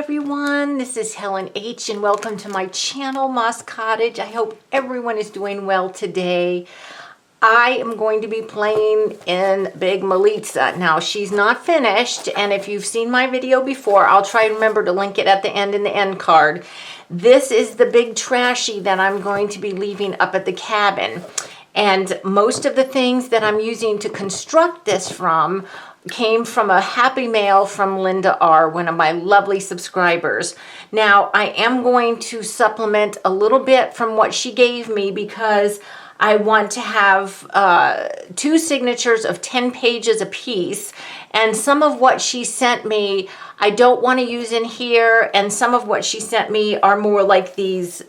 everyone, this is Helen H. and welcome to my channel, Moss Cottage. I hope everyone is doing well today. I am going to be playing in Big Melitza. Now, she's not finished, and if you've seen my video before, I'll try to remember to link it at the end in the end card. This is the big trashy that I'm going to be leaving up at the cabin. And most of the things that I'm using to construct this from came from a happy mail from Linda R., one of my lovely subscribers. Now, I am going to supplement a little bit from what she gave me because I want to have 2 signatures of 10 pages apiece, and some of what she sent me I don't want to use in here, and some of what she sent me are more like these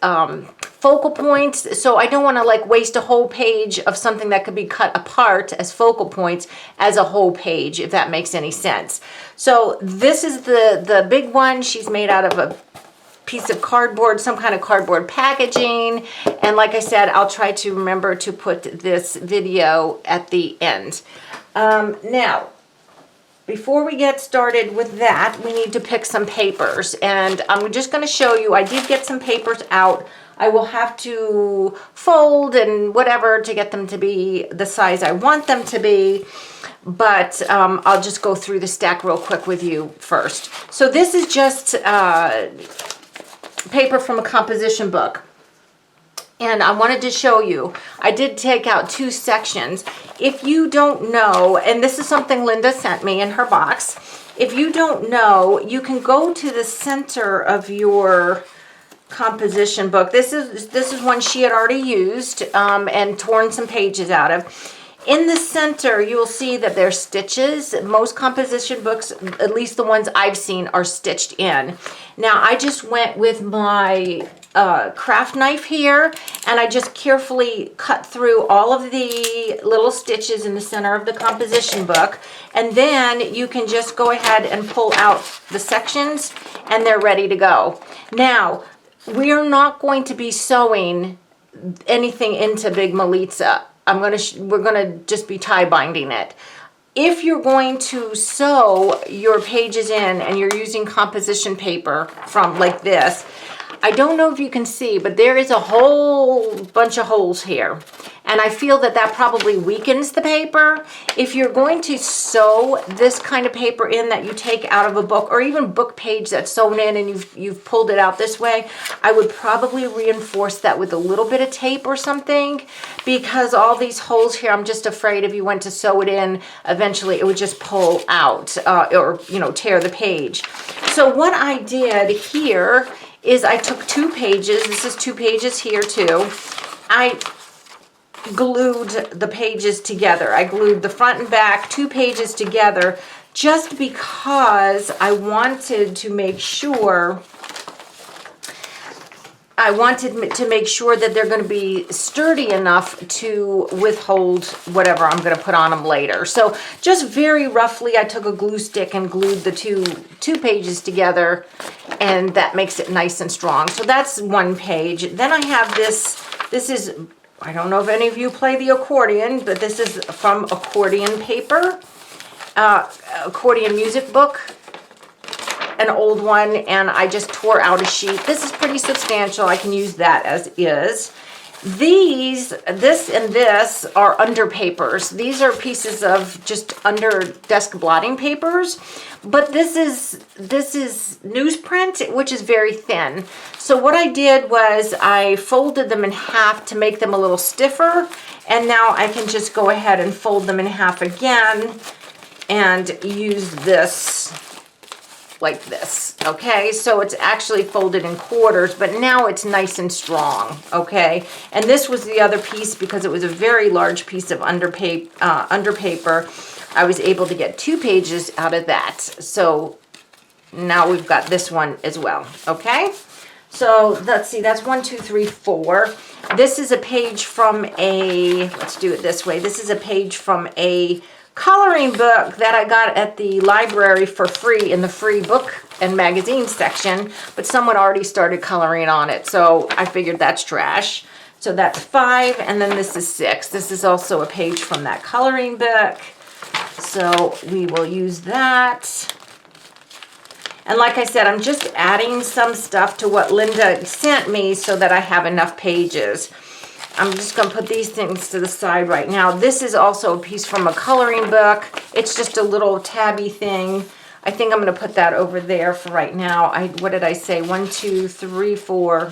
focal points, so I don't want to like waste a whole page of something that could be cut apart as focal points as a whole page, if that makes any sense. So this is the big one. She's made out of a piece of cardboard, some kind of cardboard packaging, and like I said, I'll try to remember to put this video at the end. Now, before we get started with that, we need to pick some papers, and I'm just going to show you, I did get some papers out. I will have to fold and whatever to get them to be the size I want them to be, but I'll just go through the stack real quick with you first. So this is just paper from a composition book. And I wanted to show you, I did take out 2 sections. If you don't know, and this is something Linda sent me in her box, if you don't know, you can go to the center of your composition book. This is one she had already used and torn some pages out of. In the center, you'll see that there's stitches. Most composition books, at least the ones I've seen, are stitched in. Now, I just went with my craft knife here, and I just carefully cut through all of the little stitches in the center of the composition book, and then you can just go ahead and pull out the sections, and they're ready to go. Now, we're not going to be sewing anything into Big Melitza. We're gonna just be tie binding it. If you're going to sew your pages in and you're using composition paper from like this, I don't know if you can see, but there is a whole bunch of holes here. And I feel that that probably weakens the paper. If you're going to sew this kind of paper in that you take out of a book, or even book page that's sewn in and you've pulled it out this way, I would probably reinforce that with a little bit of tape or something, because all these holes here, I'm just afraid if you went to sew it in, eventually it would just pull out or, you know, tear the page. So what I did here is I took 2 pages. This is 2 pages here too. I glued the pages together. I glued the front and back 2 pages together just because I wanted to make sure that they're going to be sturdy enough to withhold whatever I'm going to put on them later. So just very roughly, I took a glue stick and glued the two pages together, and that makes it nice and strong. So that's 1 page. Then I have this. This is, I don't know if any of you play the accordion, but this is from accordion paper, accordion music book. An old one, and I just tore out a sheet. This is pretty substantial. I can use that as is. This and this are under papers. These are pieces of just under desk blotting papers, but this is newsprint, which is very thin. So what I did was I folded them in half to make them a little stiffer, and now I can just go ahead and fold them in half again and use this like this, okay? So it's actually folded in quarters, but now it's nice and strong, okay? And this was the other piece because it was a very large piece of under paper. I was able to get 2 pages out of that. So now we've got this one as well, okay? So let's see, that's 1, 2, 3, 4. This is a page from let's do it this way. This is a page from a coloring book that I got at the library for free in the free book and magazine section, but someone already started coloring on it, so I figured that's trash. So that's 5, and then this is 6. This is also a page from that coloring book, so we will use that. And like I said, I'm just adding some stuff to what Linda sent me so that I have enough pages. I'm just going to put these things to the side right now. This is also a piece from a coloring book. It's just a little tabby thing. I think I'm going to put that over there for right now. What did I say? 1, 2, 3, 4.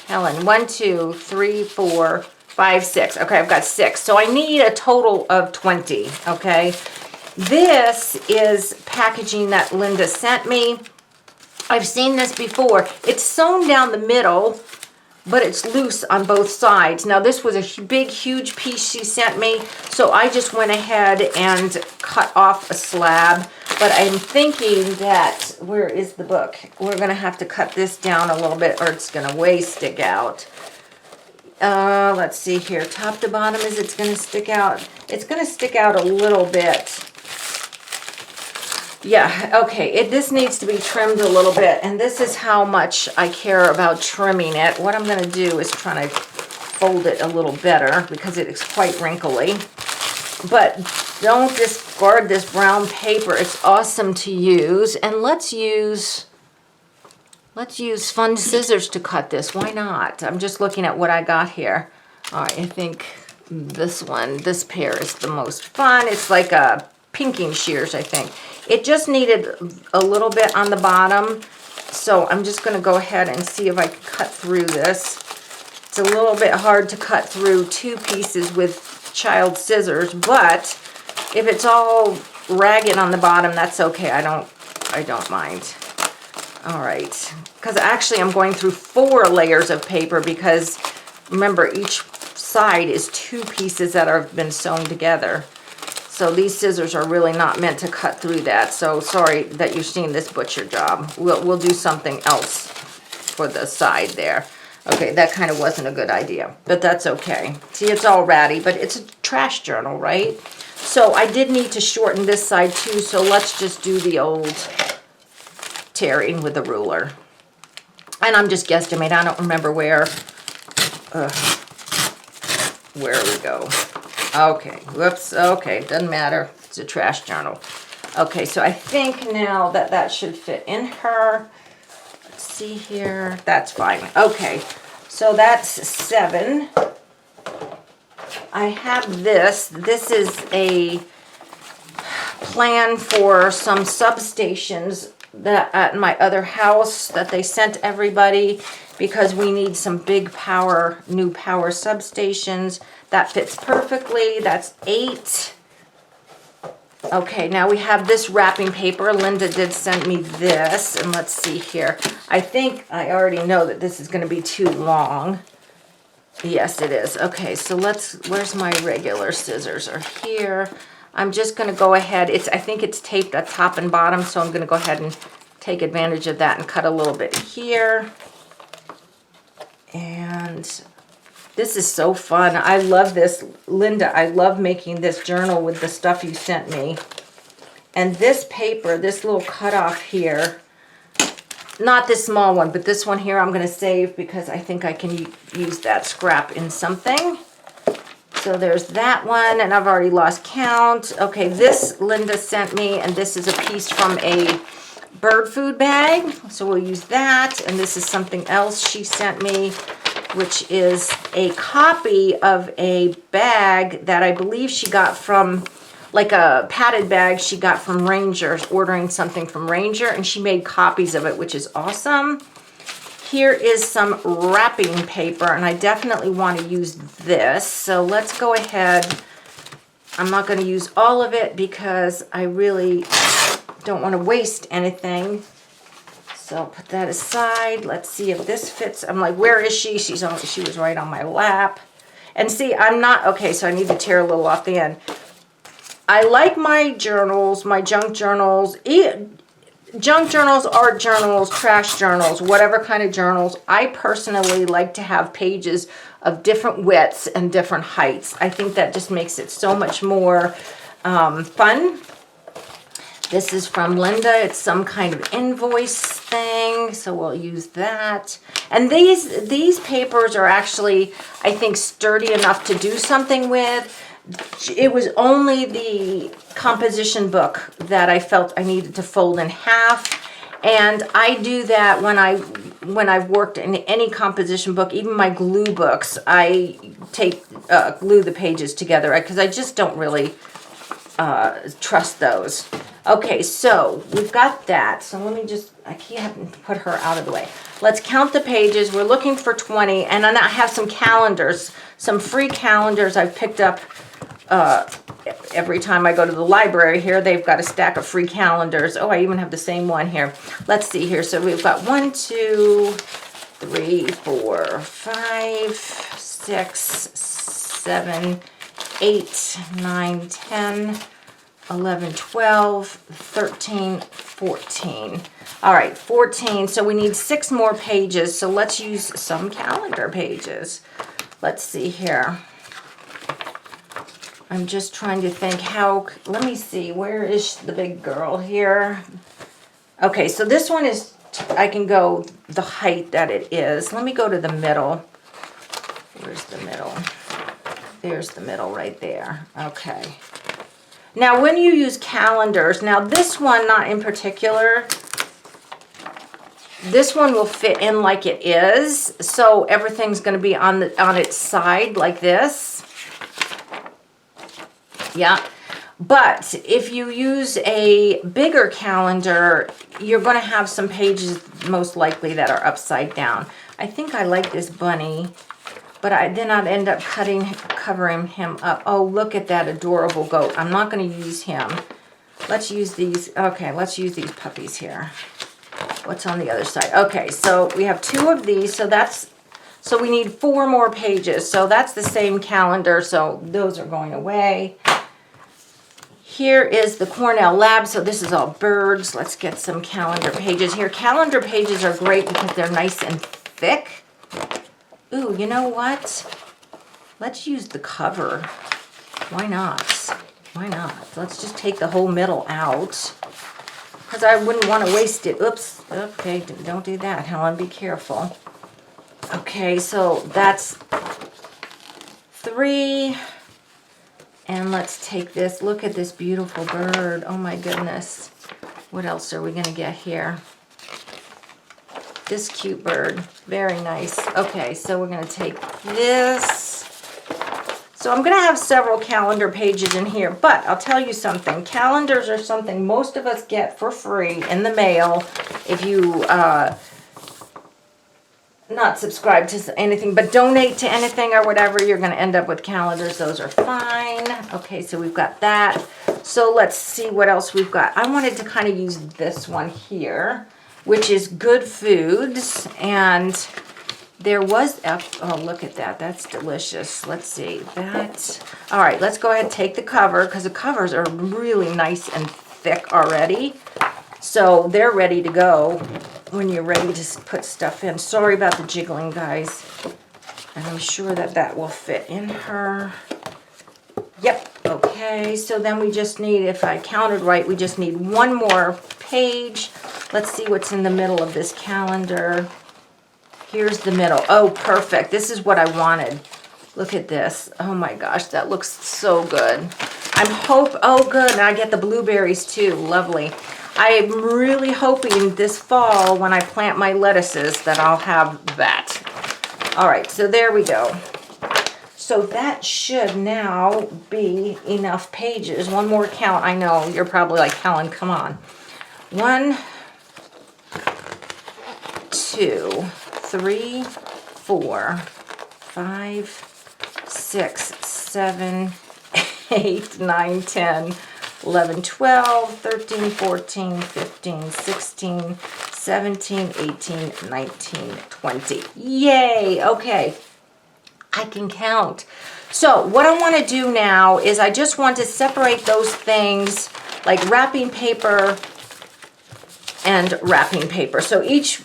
Helen, 1, 2, 3, 4, 5, 6. Okay, I've got 6. So I need a total of 20, okay? This is packaging that Linda sent me. I've seen this before. It's sewn down the middle, but it's loose on both sides. Now, this was a big, huge piece she sent me, so I just went ahead and cut off a slab. But I'm thinking that, where is the book? We're going to have to cut this down a little bit, or it's going to way stick out. Let's see here. Top to bottom, is it's going to stick out? It's going to stick out a little bit. Yeah, okay, this needs to be trimmed a little bit, and this is how much I care about trimming it. What I'm going to do is try to fold it a little better because it is quite wrinkly. But don't discard this brown paper. It's awesome to use. And let's use fun scissors to cut this. Why not? I'm just looking at what I got here. All right, I think this pair is the most fun. It's like a pinking shears, I think. It just needed a little bit on the bottom. So I'm just going to go ahead and see if I can cut through this. It's a little bit hard to cut through 2 pieces with child scissors, but if it's all ragged on the bottom, that's okay. I don't mind. All right, because actually I'm going through 4 layers of paper because remember, each side is 2 pieces that have been sewn together. So these scissors are really not meant to cut through that. So sorry that you're seeing this butcher job. We'll do something else for the side there. Okay, that kind of wasn't a good idea, but that's okay. See, it's all ratty, but it's a trash journal, right? So I did need to shorten this side too, so let's just do the old tearing with the ruler. And I'm just guesstimating. I don't remember where we go. Okay, whoops, okay, doesn't matter. It's a trash journal. Okay, so I think now that should fit in her. See here, that's fine. Okay, so that's 7. I have this is a plan for some substations that at my other house that they sent everybody because we need some big new power substations. That fits perfectly. That's 8. Okay, now we have this wrapping paper. Linda did send me this, and let's see here. I think I already know that this is going to be too long. Yes, it is. Okay, so where's my regular scissors? Are here. I'm just going to go ahead. I think it's taped at top and bottom, so I'm going to go ahead and take advantage of that and cut a little bit here. And this is so fun. I love this. Linda, I love making this journal with the stuff you sent me. And this paper, this little cutoff here, not this small one, but this one here I'm going to save because I think I can use that scrap in something. So there's that one, and I've already lost count. Okay, this Linda sent me, and this is a piece from a bird food bag. So we'll use that. And this is something else she sent me, which is a copy of a bag that I believe she got from, like a padded bag she got from Ranger, ordering something from Ranger, and she made copies of it, which is awesome. Here is some wrapping paper, and I definitely want to use this. So let's go ahead. I'm not going to use all of it because I really don't want to waste anything. So I'll put that aside. Let's see if this fits. I'm like, where is she? She was right on my lap. And see, I'm not, okay, so I need to tear a little off the end. I like my journals, my junk journals, junk journals, art journals, trash journals, whatever kind of journals. I personally like to have pages of different widths and different heights. I think that just makes it so much more fun. This is from Linda. It's some kind of invoice thing, so we'll use that. And these papers are actually, I think, sturdy enough to do something with. it was only the composition book that I felt I needed to fold in half. And I do that when I've worked in any composition book, even my glue books, I glue the pages together because I just don't really trust those. Okay, so we've got that. So let me just, I can't put her out of the way. Let's count the pages. We're looking for 20, and then I have some calendars, some free calendars I've picked up every time I go to the library here. They've got a stack of free calendars. Oh, I even have the same one here. Let's see here. So we've got 1, 2, 3, 4, 5, 6, 7, 8, 9, 10, 11, 12, 13, 14. All right, 14. So we need 6 more pages. So let's use some calendar pages. Let's see here. I'm just trying to think how, let me see, where is the big girl here? Okay, so this one is, I can go the height that it is. Let me go to the middle. Where's the middle? There's the middle right there. Okay. Now, when you use calendars, now this one, not in particular, this one will fit in like it is. So everything's going to be on its side like this. Yeah, but if you use a bigger calendar, you're going to have some pages most likely that are upside down. I think I like this bunny, but then I'd end up covering him up. Oh, look at that adorable goat. I'm not going to use him. Let's use these. Okay, let's use these puppies here. What's on the other side? Okay, so we have 2 of these, so we need 4 more pages. So that's the same calendar, so those are going away. Here is the Cornell Lab, so this is all birds. Let's get some calendar pages here. Calendar pages are great because they're nice and thick. Ooh, you know what? Let's use the cover. Why not? Why not? Let's just take the whole middle out because I wouldn't want to waste it. Oops. Okay, don't do that, Helen. Be careful. Okay, so that's 3. And let's take this. Look at this beautiful bird. Oh my goodness. What else are we going to get here? This cute bird. Very nice. Okay, so we're going to take this. So I'm going to have several calendar pages in here, but I'll tell you something. Calendars are something most of us get for free in the mail if you not subscribe to anything, but donate to anything or whatever, you're going to end up with calendars. Those are fine. Okay, so we've got that. So let's see what else we've got. I wanted to kind of use this one here, which is Good Foods. And there was, oh, look at that. That's delicious. Let's see that. All right, let's go ahead and take the cover because the covers are really nice and thick already. So they're ready to go when you're ready to put stuff in. Sorry about the jiggling, guys. And I'm sure that that will fit in her. Yep, okay. So then we just need, if I counted right, we just need 1 more page. Let's see what's in the middle of this calendar. Here's the middle. Oh, perfect. This is what I wanted. Look at this. Oh my gosh, that looks so good. Oh good, and I get the blueberries too. Lovely. I'm really hoping this fall when I plant my lettuces that I'll have that. All right, so there we go. So that should now be enough pages. 1 more count. I know you're probably like, Helen, come on. 1, 2, 3, 4, 5, 6, 7, 8, 9, 10, 11, 12, 13, 14, 15, 16, 17, 18, 19, 20. Yay! Okay. I can count. So what I want to do now is I just want to separate those things like wrapping paper and wrapping paper. So each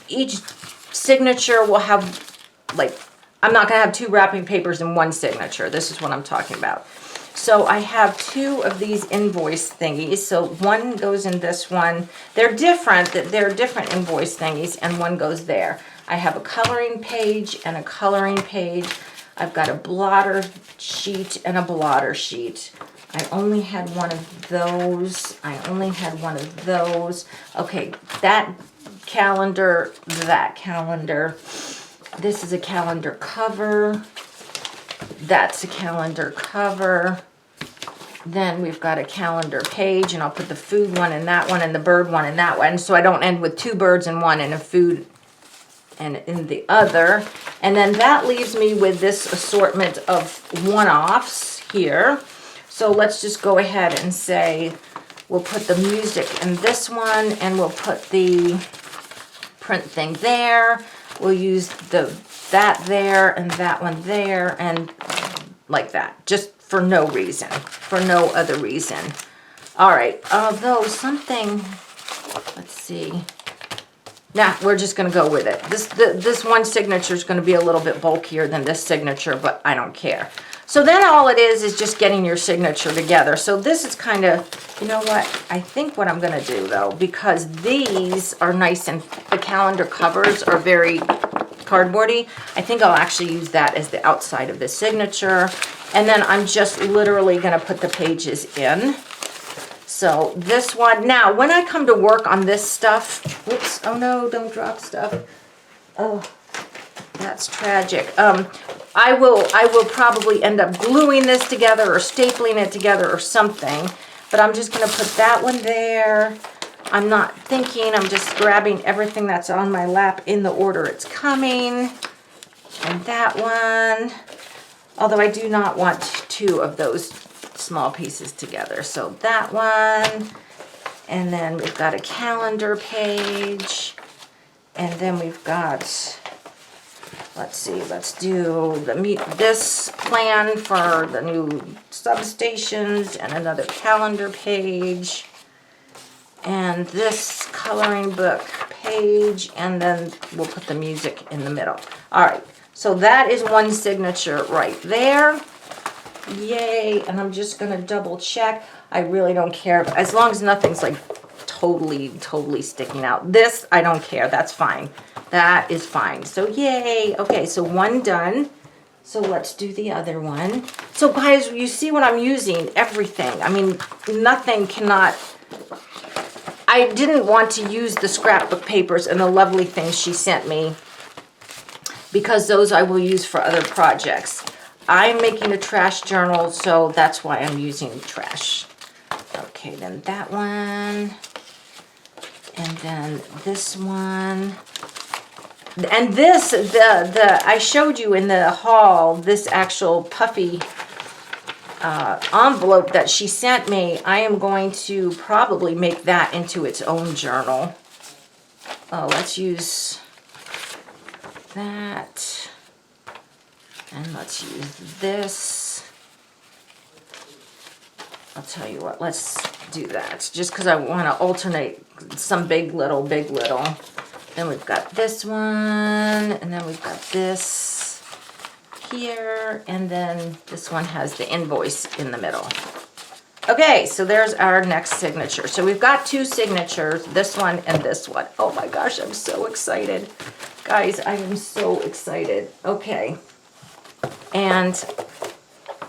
signature will have, like, I'm not going to have 2 wrapping papers in 1 signature. This is what I'm talking about. So I have 2 of these invoice thingies. So 1 goes in this one. They're different invoice thingies, and 1 goes there. I have a coloring page and a coloring page. I've got a blotter sheet and a blotter sheet. I only had one of those. I only had one of those. Okay, that calendar, that calendar. This is a calendar cover. That's a calendar cover. Then we've got a calendar page, and I'll put the food one in that one and the bird one in that one, so I don't end with two birds in one and a food and in the other. And then that leaves me with this assortment of one-offs here. So let's just go ahead and say we'll put the music in this one, and we'll put the print thing there. We'll use that there and that one there, and like that, just for no reason, for no other reason. All right, although something, let's see. Nah, we're just gonna go with it. This one signature is gonna be a little bit bulkier than this signature, but I don't care. So then all it is just getting your signature together. So this is kind of, you know what? I think what I'm gonna do though, because these are nice and the calendar covers are very cardboardy, I think I'll actually use that as the outside of the signature. And then I'm just literally gonna put the pages in. So this one, now when I come to work on this stuff, whoops, oh no, don't drop stuff. Oh, that's tragic. I will probably end up gluing this together or stapling it together or something, but I'm just gonna put that one there. I'm not thinking, I'm just grabbing everything that's on my lap in the order it's coming. And that one, although I do not want two of those small pieces together. So that one, and then we've got a calendar page, and then we've got, let's see, let's do this plan for the new substations, and another calendar page, and this coloring book page, and then we'll put the music in the middle. All right, so that is one signature right there. Yay, and I'm just gonna double check. I really don't care, as long as nothing's like totally sticking out. This, I don't care, that's fine. That is fine, so yay. Okay, so one done. So let's do the other one. So guys, you see what I'm using, everything. I mean, nothing cannot, I didn't want to use the scrapbook papers and the lovely things she sent me, because those I will use for other projects. I'm making a trash journal, so that's why I'm using trash. Okay, then that one, and then this one, and this, I showed you in the haul, this actual puffy envelope that she sent me. I am going to probably make that into its own journal. Oh, let's use that. And let's use this. I'll tell you what, let's do that. Just because I want to alternate some big, little, big, little. Then we've got this one, and then we've got this here, and then this one has the invoice in the middle. Okay, so there's our next signature. So we've got two signatures, this one and this one. Oh my gosh, I'm so excited. Guys, I am so excited. Okay. And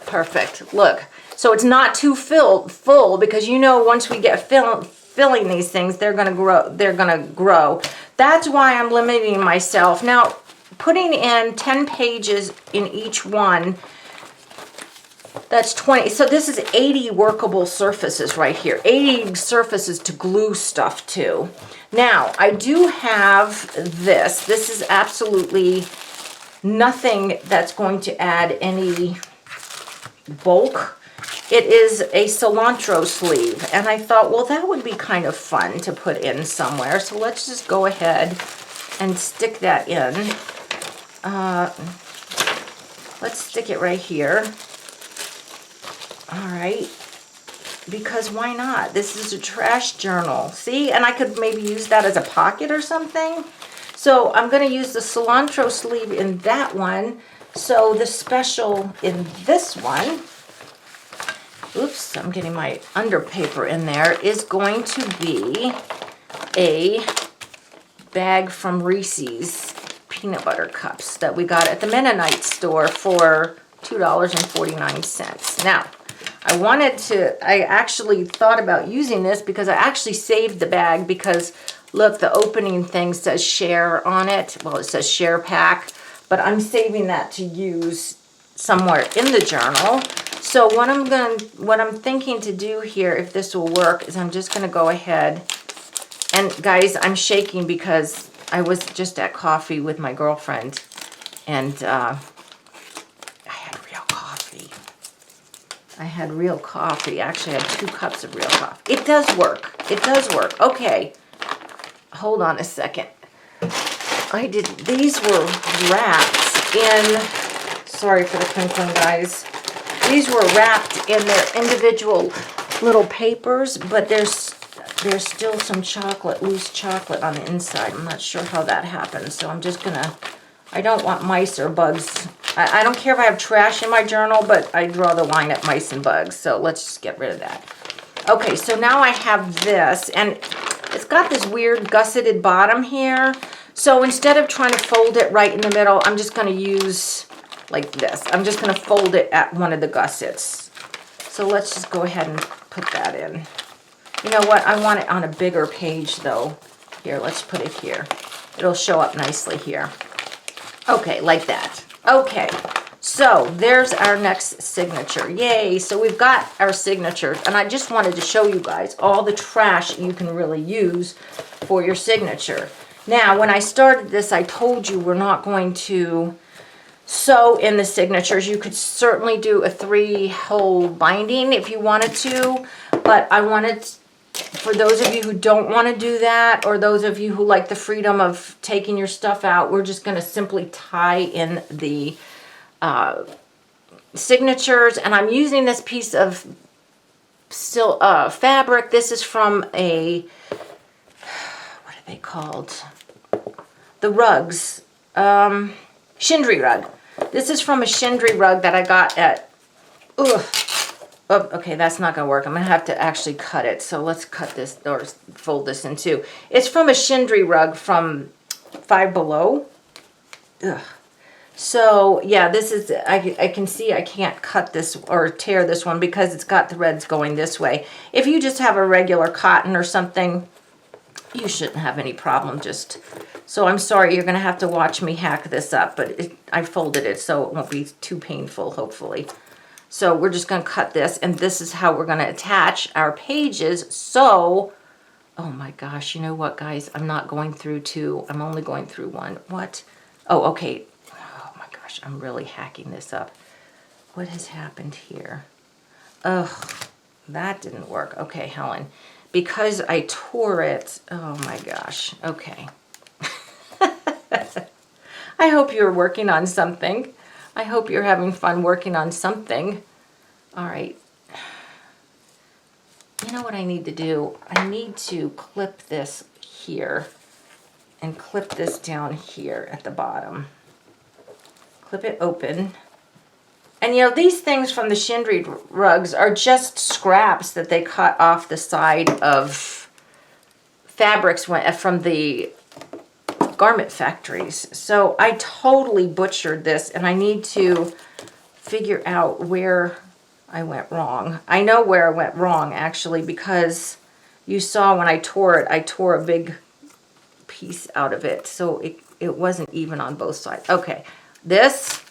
perfect. Look, so it's not too full, because you know once we get filling these things, they're gonna grow. That's why I'm limiting myself. Now, putting in 10 pages in each one, that's 20. So this is 80 workable surfaces right here. 80 surfaces to glue stuff to. Now, I do have this. This is absolutely nothing that's going to add any bulk. It is a cilantro sleeve, and I thought, well, that would be kind of fun to put in somewhere. So let's just go ahead and stick that in. Let's stick it right here. All right, because why not? This is a trash journal. See, and I could maybe use that as a pocket or something. So I'm going to use the cilantro sleeve in that one. So the special in this one, oops, I'm getting my under paper in there, is going to be a bag from Reese's peanut butter cups that we got at the Mennonite store for $2.49. Now, I actually thought about using this because I actually saved the bag because, look, the opening thing says share on it. Well, it says share pack, but I'm saving that to use somewhere in the journal. So what I'm thinking to do here, if this will work, is I'm just going to go ahead, and guys, I'm shaking because I was just at coffee with my girlfriend, and I had real coffee. Actually, I had 2 cups of real coffee. It does work. It does work. Okay. Hold on a second. These were wrapped in, sorry for the crinkling, guys. These were wrapped in their individual little papers, but there's still some chocolate, loose chocolate on the inside. I'm not sure how that happened, so I'm just gonna, I don't want mice or bugs. I don't care if I have trash in my journal, but I draw the line at mice and bugs, so let's just get rid of that. Okay, so now I have this, and it's got this weird gusseted bottom here. So instead of trying to fold it right in the middle, I'm just going to use like this. I'm just going to fold it at one of the gussets. So let's just go ahead and put that in. You know what? I want it on a bigger page though. Here, let's put it here. It'll show up nicely here. Okay, like that. Okay, so there's our next signature. Yay, so we've got our signatures, and I just wanted to show you guys all the trash you can really use for your signature. Now, when I started this, I told you we're not going to sew in the signatures. You could certainly do a 3-hole binding if you wanted to, but I wanted, for those of you who don't want to do that, or those of you who like the freedom of taking your stuff out, we're just going to simply tie in the signatures. And I'm using this piece of fabric. This is from a, what are they called? The rugs. Shindri rug. This is from a Shindri rug that I got at, okay, that's not going to work. I'm going to have to actually cut it. So let's cut this, or fold this in two. It's from a Shindri rug from Five Below. Ugh. So, yeah, this is, I can see I can't cut this or tear this one because it's got threads going this way. If you just have a regular cotton or something, you shouldn't have any problem. So I'm sorry, you're going to have to watch me hack this up, but I folded it so it won't be too painful, hopefully. So we're just going to cut this, and this is how we're going to attach our pages. So, oh my gosh, you know what, guys? I'm not going through 2. I'm only going through 1. What? Oh, okay. Oh my gosh, I'm really hacking this up. What has happened here? Ugh, that didn't work. Okay, Helen. Because I tore it, oh my gosh. Okay. I hope you're working on something. I hope you're having fun working on something. All right. You know what I need to do? I need to clip this here and clip this down here at the bottom. Clip it open. And you know, these things from the Shindri rugs are just scraps that they cut off the side of fabrics from the garment factories. So I totally butchered this, and I need to figure out where I went wrong. I know where I went wrong, actually, because you saw when I tore it, I tore a big piece out of it. So it wasn't even on both sides. Okay, this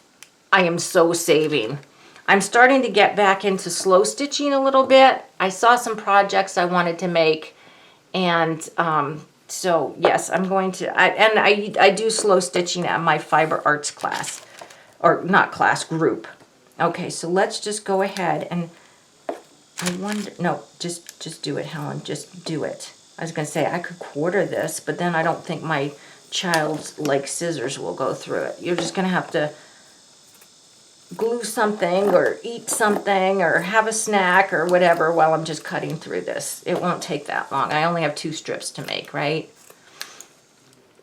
I am so saving. I'm starting to get back into slow stitching a little bit. I saw some projects I wanted to make, and so yes, I'm going to, I do slow stitching at my fiber arts class, or not class, group. Okay, so let's just go ahead and, I wonder, no, just do it, Helen, just do it. I was going to say I could quarter this, but then I don't think my child's like scissors will go through it. You're just going to have to glue something or eat something or have a snack or whatever while I'm just cutting through this. It won't take that long. I only have 2 strips to make, right?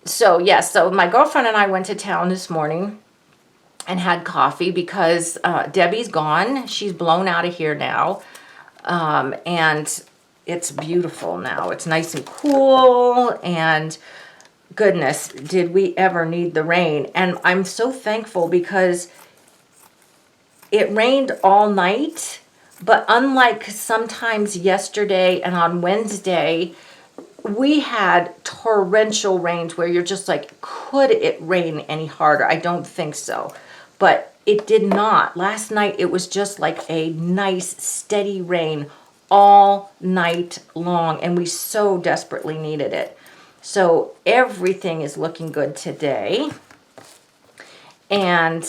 So yes, so my girlfriend and I went to town this morning and had coffee because Debbie's gone. She's blown out of here now. And it's beautiful now. It's nice and cool, and goodness, did we ever need the rain. And I'm so thankful because it rained all night, but unlike sometimes yesterday and on Wednesday, we had torrential rains where you're just like, could it rain any harder? I don't think so. But it did not. Last night, it was just like a nice, steady rain all night long, and we so desperately needed it. So everything is looking good today. And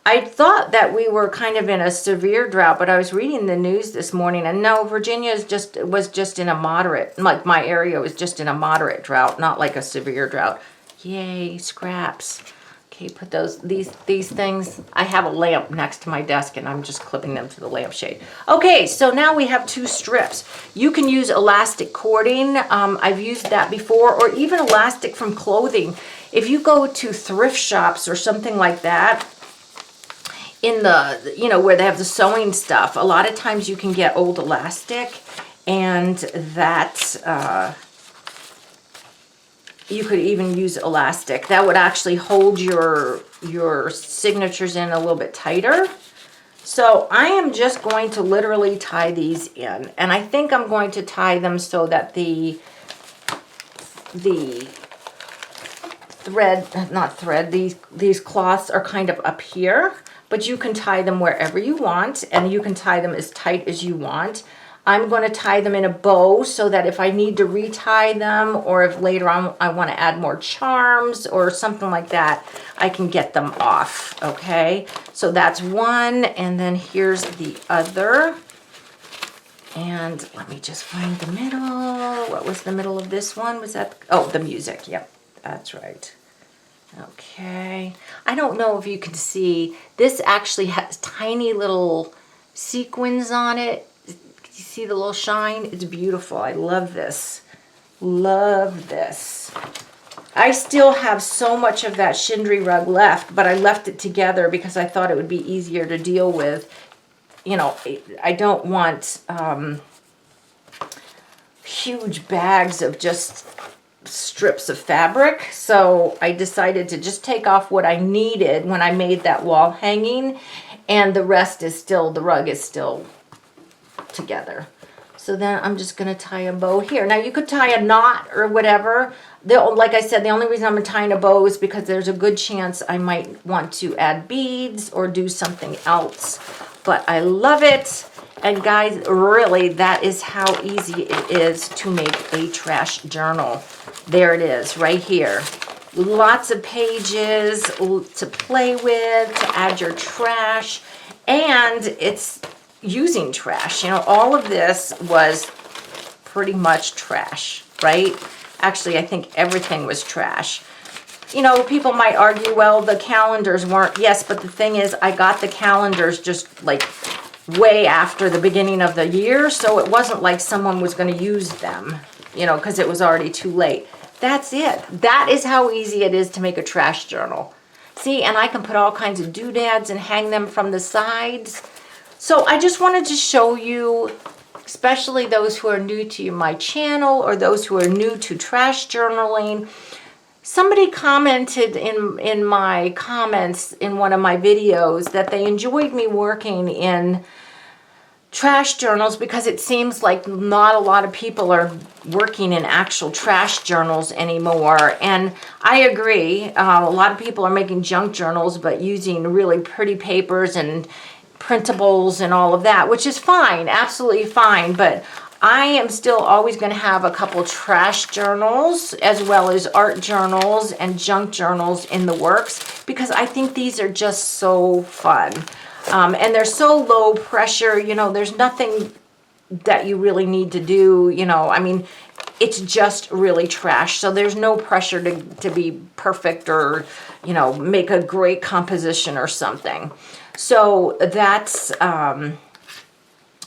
I thought that we were kind of in a severe drought, but I was reading the news this morning, and no, Virginia was just in a moderate, like my area was just in a moderate drought, not like a severe drought. Yay, scraps. Okay, put these things. I have a lamp next to my desk, and I'm just clipping them to the lampshade. Okay, so now we have 2 strips. You can use elastic cording. I've used that before, or even elastic from clothing. If you go to thrift shops or something like that, in the, you know, where they have the sewing stuff, a lot of times you can get old elastic, and that, you could even use elastic. That would actually hold your signatures in a little bit tighter. So I am just going to literally tie these in. And I think I'm going to tie them so that the thread, not thread, these cloths are kind of up here. But you can tie them wherever you want, and you can tie them as tight as you want. I'm going to tie them in a bow so that if I need to retie them, or if later on I want to add more charms or something like that, I can get them off, okay? So that's one, and then here's the other. And let me just find the middle. What was the middle of this one? Was that, oh, the music, yep, that's right. Okay, I don't know if you can see, this actually has tiny little sequins on it. You see the little shine? It's beautiful. I love this. Love this. I still have so much of that Shindri rug left, but I left it together because I thought it would be easier to deal with. You know, I don't want huge bags of just strips of fabric, so I decided to just take off what I needed when I made that wall hanging, and the rest is still, the rug is still together. So then I'm just going to tie a bow here. Now you could tie a knot or whatever. Like I said, the only reason I'm tying a bow is because there's a good chance I might want to add beads or do something else. But I love it. And guys, really, that is how easy it is to make a trash journal. There it is, right here. Lots of pages to play with, to add your trash. And it's using trash. You know, all of this was pretty much trash, right? Actually, I think everything was trash. You know, people might argue, well, the calendars weren't. Yes, but the thing is, I got the calendars just like way after the beginning of the year, so it wasn't like someone was going to use them, you know, because it was already too late. That's it. That is how easy it is to make a trash journal. See, and I can put all kinds of doodads and hang them from the sides. So I just wanted to show you, especially those who are new to my channel or those who are new to trash journaling. Somebody commented in my comments in one of my videos that they enjoyed me working in trash journals because it seems like not a lot of people are working in actual trash journals anymore. And I agree. A lot of people are making junk journals, but using really pretty papers and printables and all of that, which is fine, absolutely fine. But I am still always going to have a couple trash journals as well as art journals and junk journals in the works because I think these are just so fun. And they're so low pressure, you know, there's nothing that you really need to do, you know, I mean, it's just really trash. So there's no pressure to be perfect or, you know, make a great composition or something. So that's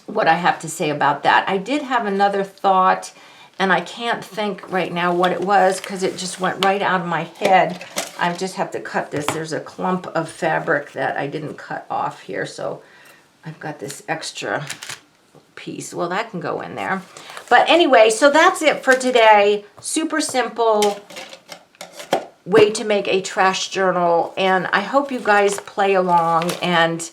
what I have to say about that. I did have another thought, and I can't think right now what it was because it just went right out of my head. I just have to cut this. There's a clump of fabric that I didn't cut off here, so I've got this extra piece. Well, that can go in there. But anyway, so that's it for today. Super simple. way to make a trash journal, and I hope you guys play along and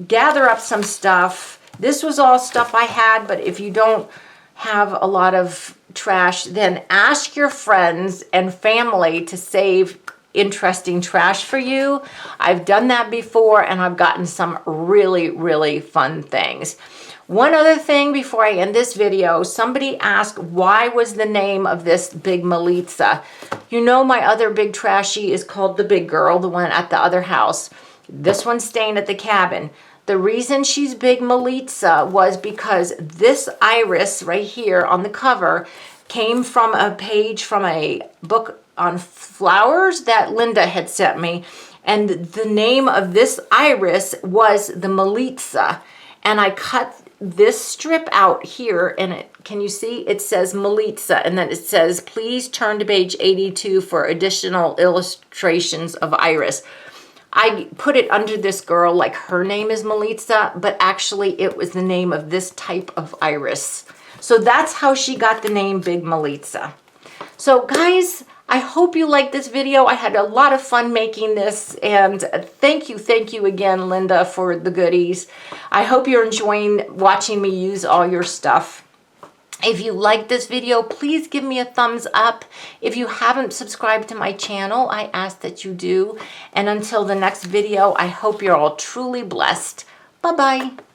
gather up some stuff. This was all stuff I had, but if you don't have a lot of trash, then ask your friends and family to save interesting trash for you. I've done that before, and I've gotten some really, really fun things. One other thing before I end this video, somebody asked, why was the name of this big Melitza? You know, my other big trashy is called the Big Girl, the one at the other house. This one's staying at the cabin. The reason she's big Melitza was because this iris right here on the cover came from a page from a book on flowers that Linda had sent me. And the name of this iris was the Melitza. And I cut this strip out here, and can you see? It says Melitza, and then it says, please turn to page 82 for additional illustrations of iris. I put it under this girl like her name is Melitza, but actually it was the name of this type of iris. So that's how she got the name Big Melitza. So guys, I hope you liked this video. I had a lot of fun making this, and thank you again, Linda, for the goodies. I hope you're enjoying watching me use all your stuff. If you like this video, please give me a thumbs up. If you haven't subscribed to my channel, I ask that you do. And until the next video, I hope you're all truly blessed. Bye-bye.